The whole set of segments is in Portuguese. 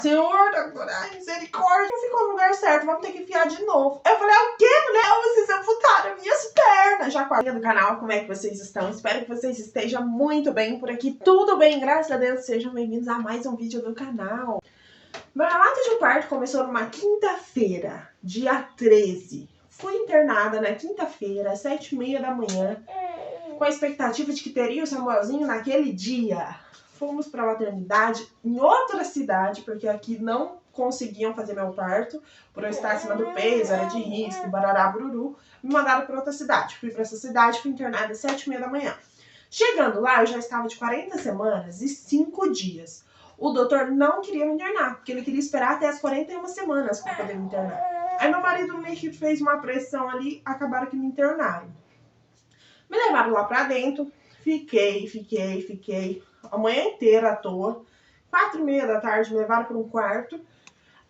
Senhor, doutor, ai, misericórdia. Não ficou no lugar certo, vamos ter que enfiar de novo. Eu falei, o quê, mulher? Vocês amputaram minhas pernas. Já com a do canal, como é que vocês estão? Espero que vocês estejam muito bem por aqui. Tudo bem, graças a Deus. Sejam bem-vindos a mais um vídeo do canal. Meu relato de parto começou numa quinta-feira, dia 13. Fui internada na quinta-feira, às 7h30 da manhã, com a expectativa de que teria o Samuelzinho naquele dia. Fomos para a maternidade em outra cidade, porque aqui não conseguiam fazer meu parto, por eu estar acima do peso, era de risco, barará, bururu. Me mandaram para outra cidade. Fui para essa cidade, fui internada às 7h30 da manhã. Chegando lá, eu já estava de 40 semanas e 5 dias. O doutor não queria me internar, porque ele queria esperar até as 41 semanas para poder me internar. Aí meu marido meio que fez uma pressão ali, acabaram que me internaram. Me levaram lá para dentro, fiquei a manhã inteira à toa. 4h30 da tarde me levaram para um quarto.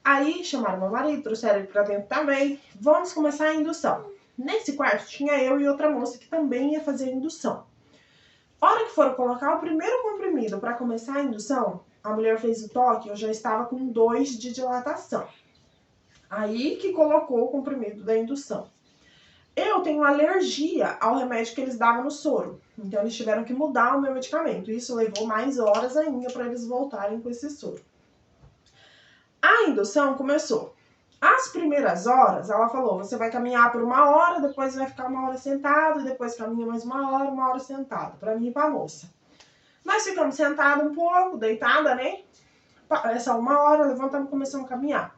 Aí chamaram meu marido, trouxeram ele para dentro também. Vamos começar a indução. Nesse quarto tinha eu e outra moça que também ia fazer a indução. A hora que foram colocar o primeiro comprimido para começar a indução, a mulher fez o toque, eu já estava com 2 de dilatação. Aí que colocou o comprimido da indução. Eu tenho alergia ao remédio que eles davam no soro. Então eles tiveram que mudar o meu medicamento. Isso levou mais horas ainda para eles voltarem com esse soro. A indução começou. As primeiras horas, ela falou, você vai caminhar por 1 hora, depois vai ficar 1 hora sentado, depois caminha mais 1 hora sentado, para mim e para a moça. Nós ficamos sentados um pouco, deitada, né? Essa 1 hora, levantamos e começamos a caminhar.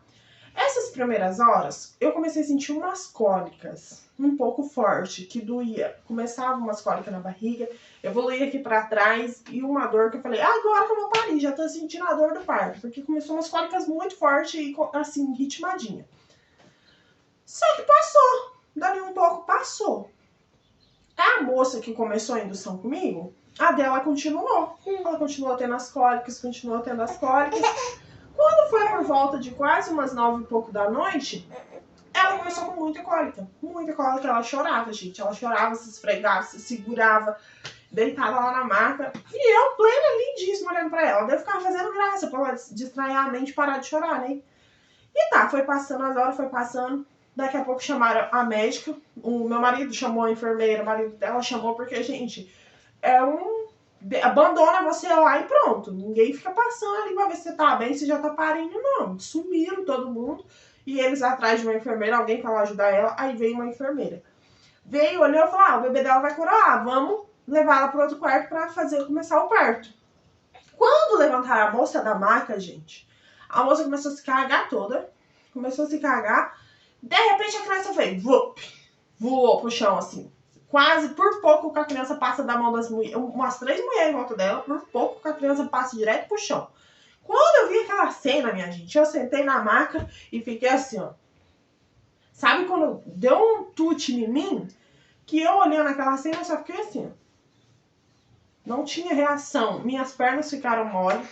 Essas primeiras horas, eu comecei a sentir umas cólicas um pouco forte, que doía. Começava umas cólicas na barriga, evoluía aqui pra trás e uma dor que eu falei, agora que eu vou parir, já tô sentindo a dor do parto. Porque começou umas cólicas muito fortes e assim, ritmadinha. Só que passou, dali um pouco passou. A moça que começou a indução comigo, a dela continuou. Ela continuou tendo as cólicas, Quando foi por volta de quase umas 9 e pouco da noite, ela começou com muita cólica. Muita cólica, ela chorava, gente. Ela chorava, se esfregava, se segurava, deitada lá na maca. E eu, plena, lindíssima, olhando pra ela. Daí eu ficava fazendo graça pra ela distrair a mente e parar de chorar, né? E tá, foi passando as horas, foi passando. Daqui a pouco chamaram a médica. O meu marido chamou a enfermeira, o marido dela chamou porque, gente, abandona você lá e pronto. Ninguém fica passando ali pra ver se você tá bem, se já tá parindo, não. Sumiram todo mundo. E eles atrás de uma enfermeira, alguém pra lá ajudar ela. Aí veio uma enfermeira. Veio, olhou e falou, o bebê dela vai coroar. Vamos levar ela pro outro quarto pra começar o parto. Quando levantaram a moça da maca, gente, a moça começou a se cagar toda. Começou a se cagar. De repente a criança veio, voou pro chão assim. Quase por pouco que a criança passa da mão das mulheres, umas 3 mulheres em volta dela, por pouco que a criança passa direto pro chão. Quando eu vi aquela cena, minha gente, eu sentei na maca e fiquei assim, ó. Sabe quando deu um tute em mim? Que eu olhando aquela cena, eu só fiquei assim, ó. Não tinha reação. Minhas pernas ficaram mole.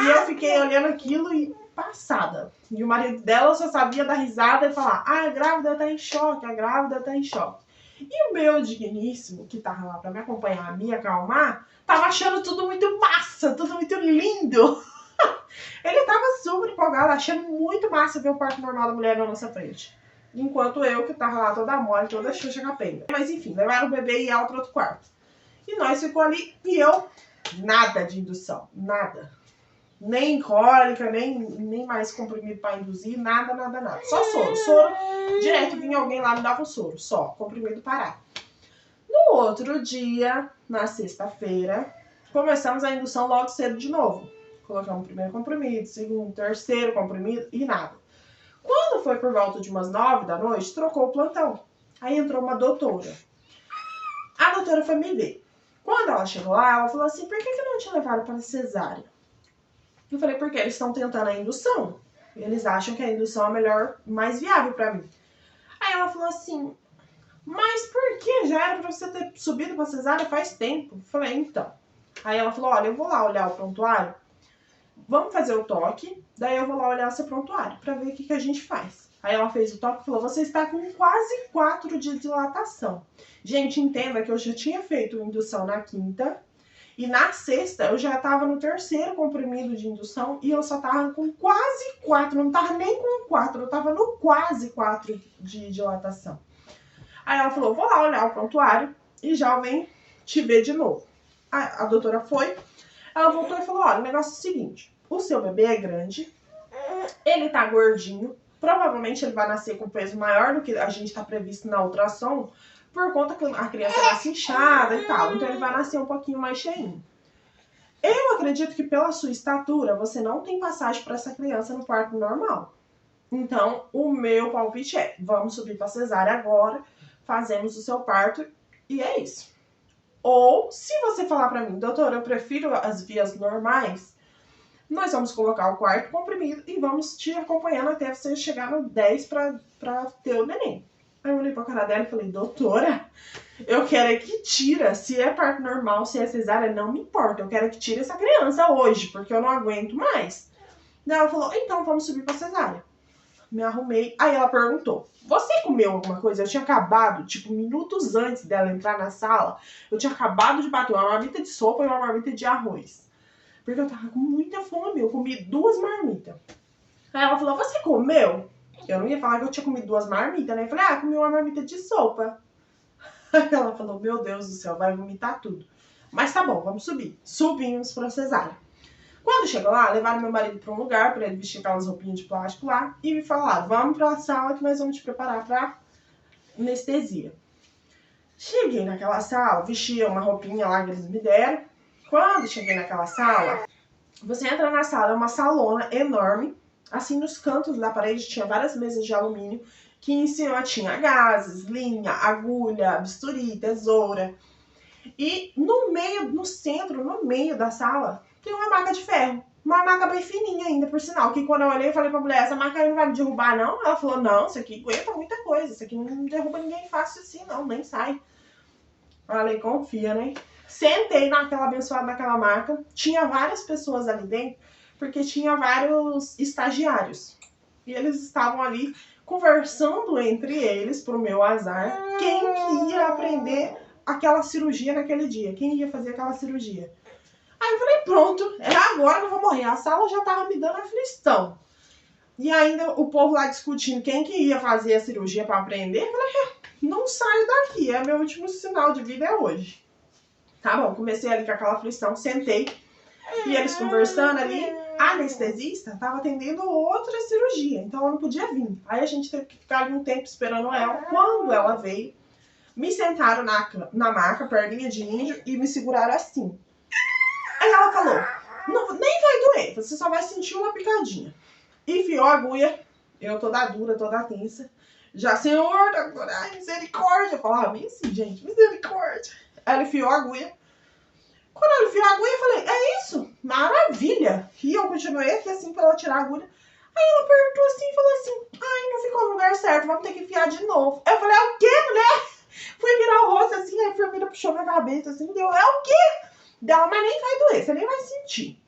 E eu fiquei olhando aquilo e passada. E o marido dela só sabia dar risada e falar, a grávida tá em choque, a grávida tá em choque. E o meu digníssimo, que tava lá pra me acompanhar, me acalmar, tava achando tudo muito massa, tudo muito lindo. Ele tava super empolgado, achando muito massa ver o parto normal da mulher na nossa frente. Enquanto eu, que tava lá toda mole, toda xuxa capenga. Mas enfim, levaram o bebê e ela pro outro quarto. E nós ficou ali, e eu, nada de indução, nada. Nem cólica, nem mais comprimido pra induzir, nada. Só soro. Soro, direto vinha alguém lá me dava o soro, só, comprimido parado. No outro dia, na sexta-feira, começamos a indução logo cedo de novo. Colocamos o primeiro comprimido, segundo, terceiro comprimido e nada. Quando foi por volta de umas 9 da noite, trocou o plantão. Aí entrou uma doutora. A doutora foi me ver. Quando ela chegou lá, ela falou assim, por que não te levaram para cesárea? Eu falei, porque eles estão tentando a indução. Eles acham que a indução é a melhor, mais viável pra mim. Aí ela falou assim, mas por que? Já era pra você ter subido pra cesárea faz tempo. Eu falei, então. Aí ela falou, olha, eu vou lá olhar o prontuário. Vamos fazer o toque, daí eu vou lá olhar o seu prontuário pra ver o que a gente faz. Aí ela fez o toque e falou, você está com quase 4 de dilatação. Gente, entenda que eu já tinha feito indução na quinta E na sexta, eu já tava no 3º comprimido de indução e eu só tava com quase 4, não tava nem com 4, eu tava no quase 4 de dilatação. Aí ela falou, vou lá olhar o prontuário e já vem te ver de novo. A doutora foi, ela voltou e falou, olha, o negócio é o seguinte, o seu bebê é grande, ele tá gordinho, provavelmente ele vai nascer com peso maior do que a gente tá previsto na ultrassom, por conta que a criança nasce inchada e tal, então ele vai nascer um pouquinho mais cheinho. Eu acredito que pela sua estatura, você não tem passagem para essa criança no parto normal. Então, o meu palpite é, vamos subir para cesárea agora, fazemos o seu parto e é isso. Ou, se você falar para mim, doutora, eu prefiro as vias normais, nós vamos colocar o 4º comprimido e vamos te acompanhando até você chegar no 10 para ter o neném. Aí eu olhei pra cara dela e falei, doutora, eu quero é que tira, se é parto normal, se é cesárea, não me importa, eu quero que tire essa criança hoje, porque eu não aguento mais. Daí ela falou, então vamos subir pra cesárea. Me arrumei, aí ela perguntou, você comeu alguma coisa? Eu tinha acabado, tipo, minutos antes dela entrar na sala, eu tinha acabado de bater uma marmita de sopa e uma marmita de arroz. Porque eu tava com muita fome, eu comi 2 marmitas. Aí ela falou, você comeu? Eu não ia falar que eu tinha comido 2 marmitas, né? Eu falei, comi uma marmita de sopa. Aí ela falou, meu Deus do céu, vai vomitar tudo. Mas tá bom, vamos subir. Subimos pra cesárea. Quando chegou lá, levaram meu marido pra um lugar, pra ele vestir aquelas roupinhas de plástico lá, e me falaram, vamos pra sala que nós vamos te preparar pra anestesia. Cheguei naquela sala, vesti uma roupinha lá que eles me deram. Quando cheguei naquela sala, você entra na sala, é uma salona enorme. Assim, nos cantos da parede tinha várias mesas de alumínio, que em cima tinha gases, linha, agulha, bisturi, tesoura. E no meio, no centro, no meio da sala, tem uma maca de ferro. Uma maca bem fininha ainda, por sinal. Que quando eu olhei, eu falei pra mulher, essa maca aí não vai me derrubar, não? Ela falou, não, isso aqui aguenta muita coisa. Isso aqui não derruba ninguém fácil assim, não, nem sai. Falei, confia, né? Sentei naquela abençoada naquela maca. Tinha várias pessoas ali dentro, porque tinha vários estagiários. E eles estavam ali conversando entre eles, pro meu azar, quem que ia aprender aquela cirurgia naquele dia. Quem ia fazer aquela cirurgia. Aí eu falei, pronto, é agora que eu vou morrer. A sala já tava me dando aflição. E ainda o povo lá discutindo quem que ia fazer a cirurgia para aprender. Eu falei, não saio daqui, é meu último sinal de vida é hoje. Tá bom, comecei ali com aquela aflição, sentei. E eles conversando ali, a anestesista tava atendendo outra cirurgia, então ela não podia vir. Aí a gente teve que ficar ali um tempo esperando ela. Quando ela veio, me sentaram na maca, perninha de índio, e me seguraram assim. Aí ela falou, não, nem vai doer, você só vai sentir uma picadinha. Enfiou a agulha, eu toda dura, toda tensa. Já, Senhor, ai, misericórdia. Eu falava bem assim, gente, misericórdia. Ela enfiou a agulha. Quando ela enfiou a agulha, eu falei, é isso? Maravilha. E eu continuei aqui assim pra ela tirar a agulha. Aí ela apertou assim e falou assim, ai, não ficou no lugar certo, vamos ter que enfiar de novo. Eu falei, é o quê, mulher? Fui virar o rosto assim, a enfermeira puxou minha cabeça assim, deu, é o quê? Dela, mas nem vai doer, você nem vai sentir.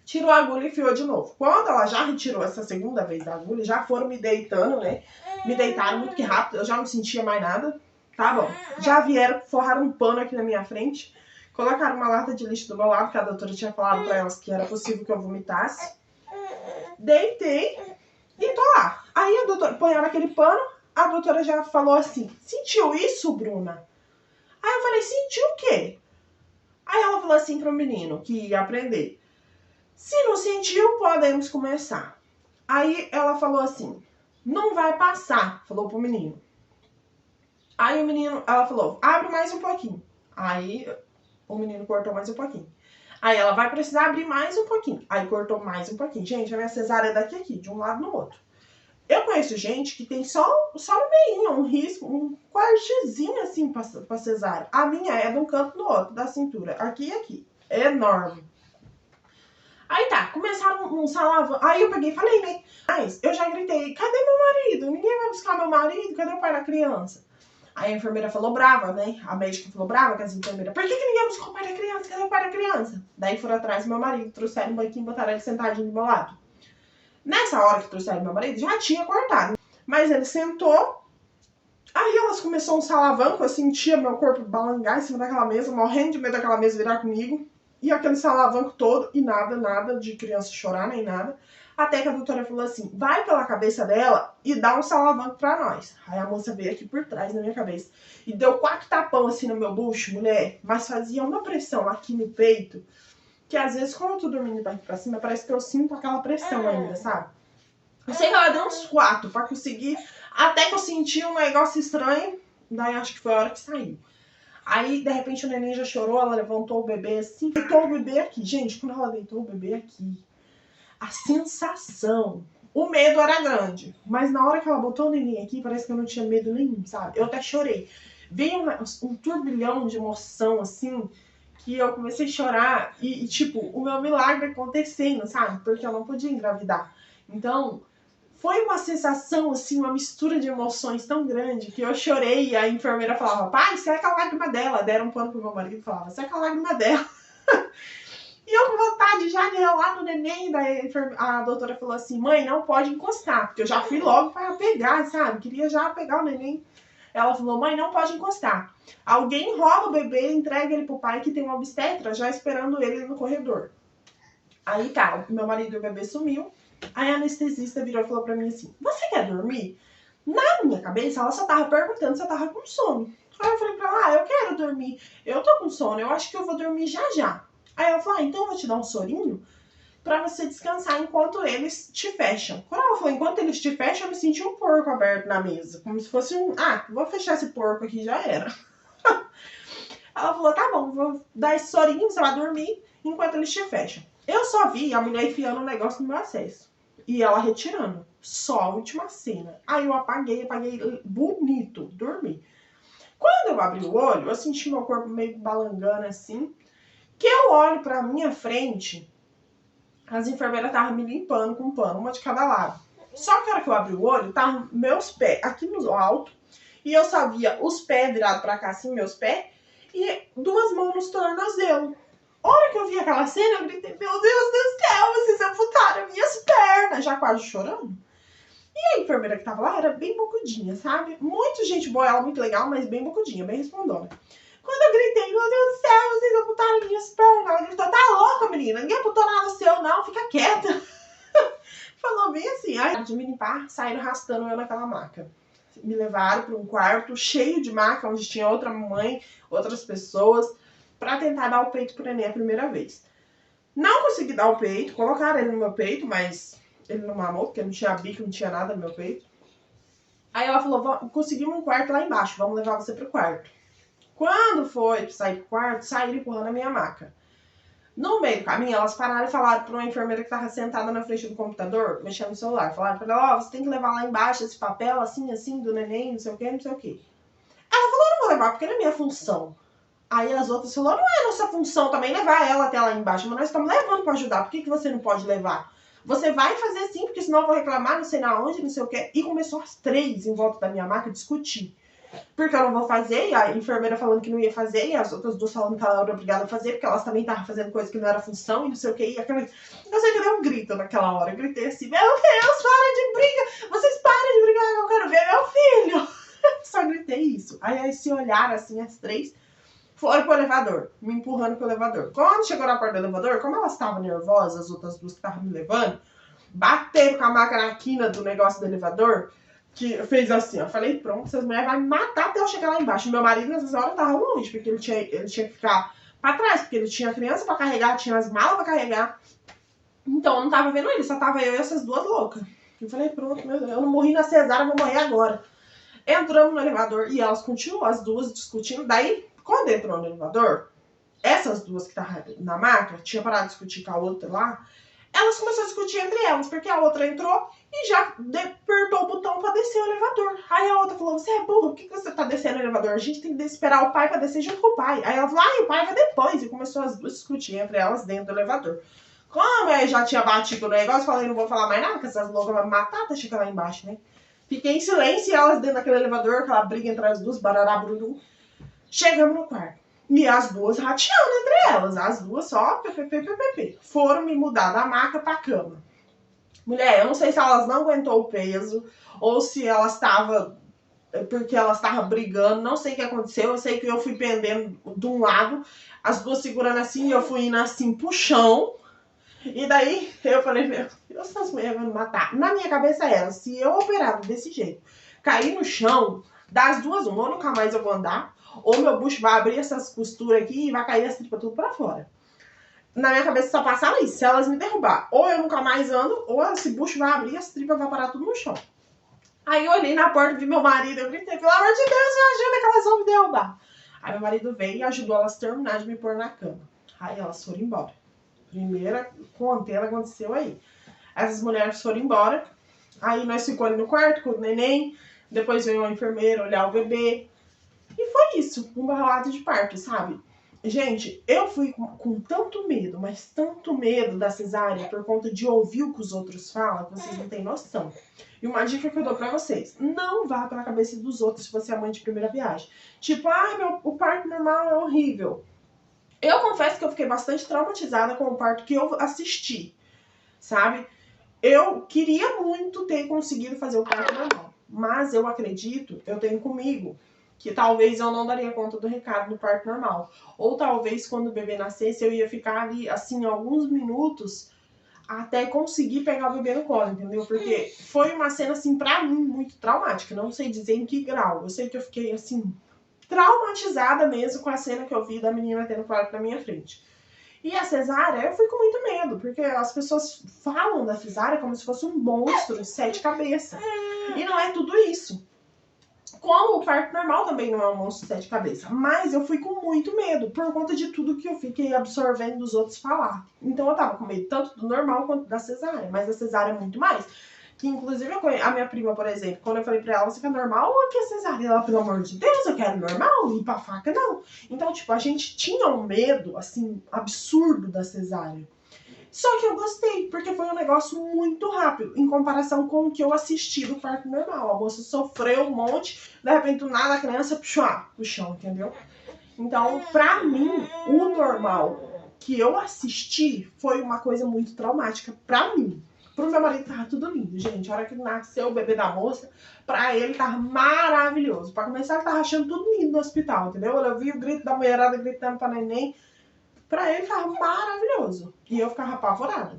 Tirou a agulha e enfiou de novo. Quando ela já retirou essa segunda vez da agulha, já foram me deitando, né? Me deitaram muito que rápido, eu já não sentia mais nada. Tá bom. Já vieram, forraram um pano aqui na minha frente. Colocaram uma lata de lixo do meu lado, que a doutora tinha falado pra elas que era possível que eu vomitasse. Deitei e tô lá. Aí a doutora, põeram aquele pano, a doutora já falou assim, sentiu isso, Bruna? Aí eu falei, sentiu o quê? Aí ela falou assim pro menino que ia aprender. Se não sentiu, podemos começar. Aí ela falou assim, não vai passar, falou pro menino. Aí o menino, ela falou, abre mais um pouquinho. Aí o menino cortou mais um pouquinho. Aí ela vai precisar abrir mais um pouquinho. Aí cortou mais um pouquinho. Gente, a minha cesárea é daqui aqui, de um lado no outro. Eu conheço gente que tem só no meio, um risco, um cortezinho assim pra cesárea. A minha é de um canto no outro, da cintura, aqui e aqui. É enorme. Aí tá, começaram um salavão. Aí eu peguei e falei, né? Mas eu já gritei, cadê meu marido? Ninguém vai buscar meu marido? Cadê o pai da criança? Aí a enfermeira falou brava, né? A médica falou brava com as enfermeiras. Por que ninguém buscou o pai da criança? Cadê o pai da criança? Daí foram atrás do meu marido, trouxeram um banquinho e botaram ele sentadinho do meu lado. Nessa hora que trouxeram meu marido, já tinha cortado. Mas ele sentou, Aí elas começaram um salavanco, eu sentia meu corpo balangar em cima daquela mesa, morrendo de medo daquela mesa virar comigo. E aquele salavanco todo, e nada de criança chorar, nem nada. Até que a doutora falou assim, vai pela cabeça dela e dá um salavanco pra nós. Aí a moça veio aqui por trás na minha cabeça e deu 4 tapão assim no meu bucho, mulher. Mas fazia uma pressão aqui no peito, que às vezes quando eu tô dormindo daqui pra cima, parece que eu sinto aquela pressão ainda, sabe? Eu sei que ela deu uns 4 pra conseguir, até que eu senti um negócio estranho, daí acho que foi a hora que saiu. Aí, de repente, o neném já chorou, ela levantou o bebê assim, deitou o bebê aqui. Gente, quando ela deitou o bebê aqui, a sensação, o medo era grande, mas na hora que ela botou o neném aqui, parece que eu não tinha medo nenhum, sabe? Eu até chorei. Veio um turbilhão de emoção, assim, que eu comecei a chorar e, tipo, o meu milagre acontecendo, sabe? Porque eu não podia engravidar. Então, foi uma sensação, assim, uma mistura de emoções tão grande que eu chorei e a enfermeira falava, pai, seca a lágrima dela. Deram um pano pro meu marido e falava, seca a lágrima dela. E eu com vontade já de relar no neném, daí a doutora falou assim, mãe, não pode encostar, porque eu já fui logo para pegar, sabe? Queria já pegar o neném. Ela falou, mãe, não pode encostar. Alguém enrola o bebê, entrega ele pro pai que tem uma obstetra já esperando ele no corredor. Aí tá, meu marido e o bebê sumiu. Aí a anestesista virou e falou pra mim assim, você quer dormir? Na minha cabeça, ela só tava perguntando se eu tava com sono. Aí eu falei pra ela, eu quero dormir. Eu tô com sono, eu acho que eu vou dormir já já. Aí ela falou, então eu vou te dar um sorinho pra você descansar enquanto eles te fecham. Quando ela falou, enquanto eles te fecham, eu me senti um porco aberto na mesa. Como se fosse vou fechar esse porco aqui, já era. Ela falou, tá bom, vou dar esse sorinho, você vai dormir enquanto eles te fecham. Eu só vi a mulher enfiando um negócio no meu acesso. E ela retirando. Só a última cena. Aí eu apaguei bonito, dormi. Quando eu abri o olho, eu senti meu corpo meio balangando assim. Que eu olho pra minha frente, as enfermeiras estavam me limpando com um pano, uma de cada lado. Só que a hora que eu abri o olho, estavam meus pés aqui no alto. E eu só via os pés virados pra cá, assim, meus pés. E 2 mãos nos tornozelos. A hora que eu vi aquela cena, eu gritei, meu Deus do céu, vocês amputaram minhas pernas, já quase chorando. E a enfermeira que tava lá era bem bocudinha, sabe? Muito gente boa, ela muito legal, mas bem bocudinha, bem respondona. Quando eu gritei, meu Deus do céu, vocês amputaram minhas pernas, ela gritou, tá louca, menina, ninguém amputou nada seu, não, fica quieta. Falou bem assim, aí de me limpar, saíram arrastando eu naquela maca. Me levaram para um quarto cheio de maca, onde tinha outra mãe, outras pessoas, para tentar dar o peito pro neném a primeira vez. Não consegui dar o peito, colocaram ele no meu peito, mas ele não mamou, porque não tinha bico, não tinha nada no meu peito. Aí ela falou, conseguimos um quarto lá embaixo, vamos levar você pro quarto. Quando foi sair pro quarto, saíram empurrando a minha maca. No meio do caminho, elas pararam e falaram para uma enfermeira que estava sentada na frente do computador, mexendo no celular. Falaram para ela, você tem que levar lá embaixo esse papel, assim, do neném, não sei o que, não sei o que. Ela falou, não vou levar, porque não é minha função. Aí as outras falaram, não é nossa função também levar ela até lá embaixo, mas nós estamos levando para ajudar, por que você não pode levar? Você vai fazer sim, porque senão eu vou reclamar, não sei na onde, não sei o que. E começou as 3 em volta da minha maca a discutir. Porque eu não vou fazer, e a enfermeira falando que não ia fazer, e as outras 2 falando que ela era obrigada a fazer, porque elas também estavam fazendo coisa que não era função, e não sei o que, e aquela... Eu sei que eu dei um grito naquela hora, eu gritei assim, meu Deus, para de briga, vocês parem de brigar, eu quero ver meu filho. Só gritei isso. Aí se olharam assim, as 3, foram pro elevador, me empurrando pro elevador. Quando chegou na porta do elevador, como elas estavam nervosas, as outras 2 que estavam me levando, bateram com a maca na quina do negócio do elevador, que fez assim, ó, falei, pronto, essas mulheres vão me matar até eu chegar lá embaixo. Meu marido nessas horas tava longe, porque ele tinha que ficar pra trás, porque ele tinha criança pra carregar, tinha as malas pra carregar. Então eu não tava vendo ele, só tava eu e essas 2 loucas. Eu falei, pronto, meu Deus, eu não morri na cesárea, eu vou morrer agora. Entramos no elevador e elas continuam, as 2 discutindo. Daí, quando entrou no elevador, essas 2 que estavam na maca, tinha parado de discutir com a outra lá, elas começaram a discutir entre elas, porque a outra entrou e já apertou o botão pra descer o elevador. Aí a outra falou, você é burro, por que você tá descendo o elevador? A gente tem que esperar o pai pra descer junto com o pai. Aí ela falou, o pai vai depois. E começou as 2 a discutir entre elas dentro do elevador. Como eu já tinha batido o negócio, falei, não vou falar mais nada, porque essas loucas vão me matar até chegar lá embaixo, né? Fiquei em silêncio e elas dentro daquele elevador, aquela briga entre as 2, barará, brulum. Chegamos no quarto. E as 2 rateando entre elas. As 2 só foram me mudar da maca pra cama. Mulher, eu não sei se elas não aguentou o peso ou se elas estavam porque elas estavam brigando, não sei o que aconteceu, eu sei que eu fui pendendo de um lado, as duas segurando assim, e eu fui indo assim pro chão, e daí eu falei, meu Deus, essas mulheres vão me matar. Na minha cabeça era, se eu operar desse jeito, cair no chão, das duas uma, ou nunca mais eu vou andar, ou meu bucho vai abrir essas costuras aqui e vai cair as tripas tudo pra fora. Na minha cabeça só passava isso, se elas me derrubar, ou eu nunca mais ando, ou esse bucho vai abrir e as tripas vão parar tudo no chão. Aí eu olhei na porta, vi meu marido, eu gritei, pelo amor de Deus, me ajuda que elas vão me derrubar. Aí meu marido veio e ajudou elas a terminar de me pôr na cama. Aí elas foram embora. Primeira contenda aconteceu aí. Essas mulheres foram embora. Aí nós ficamos ali no quarto com o neném. Depois veio uma enfermeira olhar o bebê. E foi isso, um relato de parto, sabe? Gente, eu fui com tanto medo, mas tanto medo da cesárea por conta de ouvir o que os outros falam, que vocês não têm noção. E uma dica que eu dou pra vocês, não vá pela cabeça dos outros se você é mãe de primeira viagem. Tipo, o parto normal é horrível. Eu confesso que eu fiquei bastante traumatizada com o parto que eu assisti, sabe? Eu queria muito ter conseguido fazer o parto normal, mas eu acredito, eu tenho comigo, que talvez eu não daria conta do recado no parto normal. Ou talvez quando o bebê nascesse eu ia ficar ali, assim, alguns minutos até conseguir pegar o bebê no colo, entendeu? Porque foi uma cena, assim, pra mim, muito traumática. Não sei dizer em que grau. Eu sei que eu fiquei, assim, traumatizada mesmo com a cena que eu vi da menina tendo parto na minha frente. E a cesárea, eu fui com muito medo, porque as pessoas falam da cesárea como se fosse um monstro de 7 cabeças. E não é tudo isso. Como o parto normal também não é um monstro de 7 cabeças. Mas eu fui com muito medo, por conta de tudo que eu fiquei absorvendo dos outros falar. Então eu tava com medo tanto do normal quanto da cesárea. Mas a cesárea é muito mais. Que inclusive a minha prima, por exemplo, quando eu falei pra ela, você quer normal ou quer cesárea? Ela, pelo amor de Deus, eu quero normal, e pra faca não. Então, tipo, a gente tinha um medo, assim, absurdo da cesárea. Só que eu gostei, porque foi um negócio muito rápido, em comparação com o que eu assisti do parto normal. A moça sofreu um monte, de repente do nada a criança puxou pro chão, entendeu? Então, pra mim, o normal que eu assisti foi uma coisa muito traumática pra mim. Pro meu marido tava tudo lindo, gente. A hora que nasceu o bebê da moça, pra ele tava maravilhoso. Pra começar, ele tava achando tudo lindo no hospital, entendeu? Eu vi o grito da mulherada gritando pra neném. Pra ele tava maravilhoso. E eu ficava apavorada.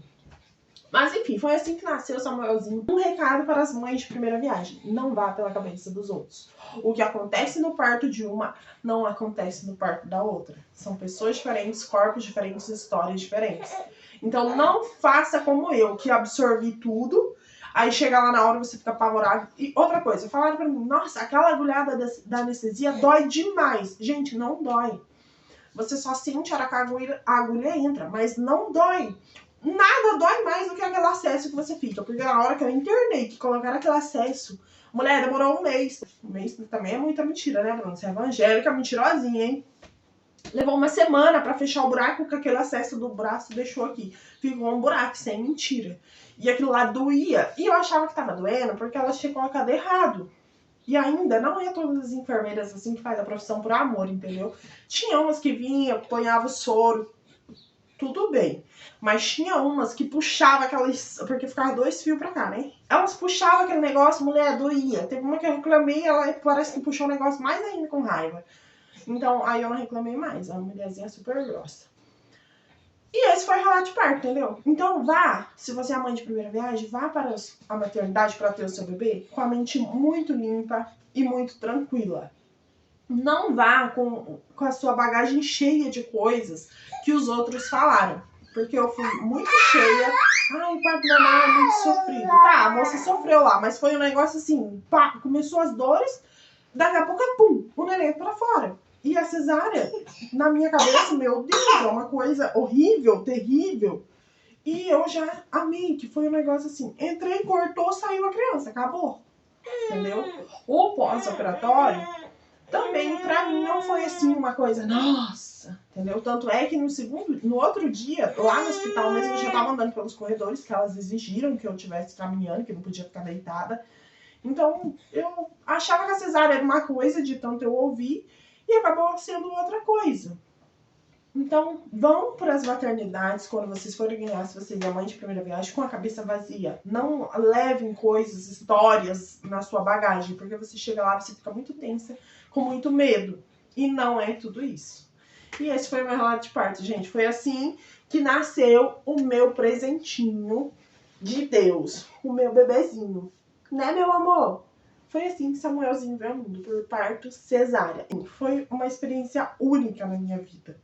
Mas enfim, foi assim que nasceu o Samuelzinho. Um recado para as mães de primeira viagem: não vá pela cabeça dos outros. O que acontece no parto de uma não acontece no parto da outra. São pessoas diferentes, corpos diferentes, histórias diferentes. Então não faça como eu, que absorvi tudo. Aí chega lá na hora você fica apavorado. E outra coisa, falaram pra mim: nossa, aquela agulhada da anestesia dói demais. Gente, não dói. Você só sente a hora que a agulha entra, mas não dói. Nada dói mais do que aquele acesso que você fica. Porque na hora que eu internei, que colocaram aquele acesso, mulher, demorou um mês. Um mês também é muita mentira, né, Bruno? Você é evangélica, mentirosinha, hein? Levou uma semana pra fechar o buraco que aquele acesso do braço deixou aqui. Ficou um buraco, sem mentira. E aquilo lá doía. E eu achava que tava doendo porque elas tinham colocado errado. E ainda não é todas as enfermeiras assim que faz a profissão por amor, entendeu? Tinha umas que vinha, ponhava o soro, tudo bem. Mas tinha umas que puxava aquelas, porque ficava 2 fios pra cá, né? Elas puxavam aquele negócio, mulher, doía. Teve uma que eu reclamei, ela parece que puxou o negócio mais ainda com raiva. Então, aí eu não reclamei mais, a mulherzinha é super grossa. E esse foi o relato de parto, entendeu? Então vá, se você é mãe de primeira viagem, vá para a maternidade para ter o seu bebê com a mente muito limpa e muito tranquila. Não vá com a sua bagagem cheia de coisas que os outros falaram. Porque eu fui muito cheia. Ai, o parto normal é muito sofrido. Tá, a moça sofreu lá, mas foi um negócio assim, pá, começou as dores, daqui a pouco, pum, o neném pra fora. E a cesárea, na minha cabeça, meu Deus, é uma coisa horrível, terrível. E eu já amei, que foi um negócio assim, entrei, cortou, saiu a criança, acabou. Entendeu? O pós-operatório, também, pra mim, não foi assim uma coisa, nossa, entendeu? Tanto é que no outro dia, lá no hospital mesmo, eu já tava andando pelos corredores, que elas exigiram que eu estivesse caminhando, que eu não podia ficar deitada. Então, eu achava que a cesárea era uma coisa de tanto eu ouvir, e acabou sendo outra coisa. Então, vão para as maternidades quando vocês forem ganhar, se vocês é mãe de primeira viagem, com a cabeça vazia. Não levem coisas, histórias na sua bagagem, porque você chega lá, você fica muito tensa, com muito medo. E não é tudo isso. E esse foi o meu relato de parto, gente. Foi assim que nasceu o meu presentinho de Deus, o meu bebezinho. Né, meu amor? Foi assim que Samuelzinho veio ao mundo, por parto cesárea. Foi uma experiência única na minha vida.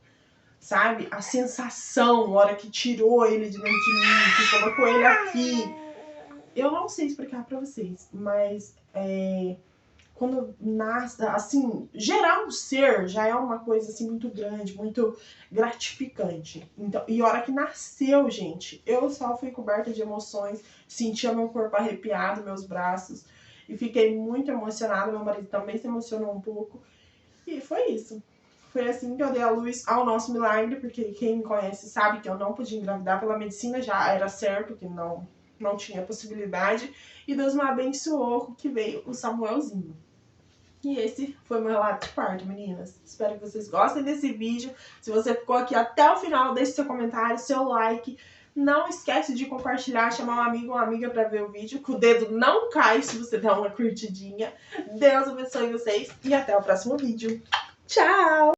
Sabe? A sensação, a hora que tirou ele de dentro de mim, que colocou ele aqui. Eu não sei explicar pra vocês, mas quando nasce, assim, gerar um ser já é uma coisa assim muito grande, muito gratificante. Então, e a hora que nasceu, gente, eu só fui coberta de emoções, sentia meu corpo arrepiado, meus braços, e fiquei muito emocionada. Meu marido também se emocionou um pouco. E foi isso. Foi assim que eu dei a luz ao nosso milagre, porque quem me conhece sabe que eu não podia engravidar pela medicina, já era certo que não tinha possibilidade. E Deus me abençoou que veio o Samuelzinho. E esse foi o meu relato de parto, meninas. Espero que vocês gostem desse vídeo. Se você ficou aqui até o final, deixe seu comentário, seu like. Não esquece de compartilhar, chamar um amigo ou uma amiga para ver o vídeo, que o dedo não cai se você der uma curtidinha. Deus abençoe vocês e até o próximo vídeo. Tchau!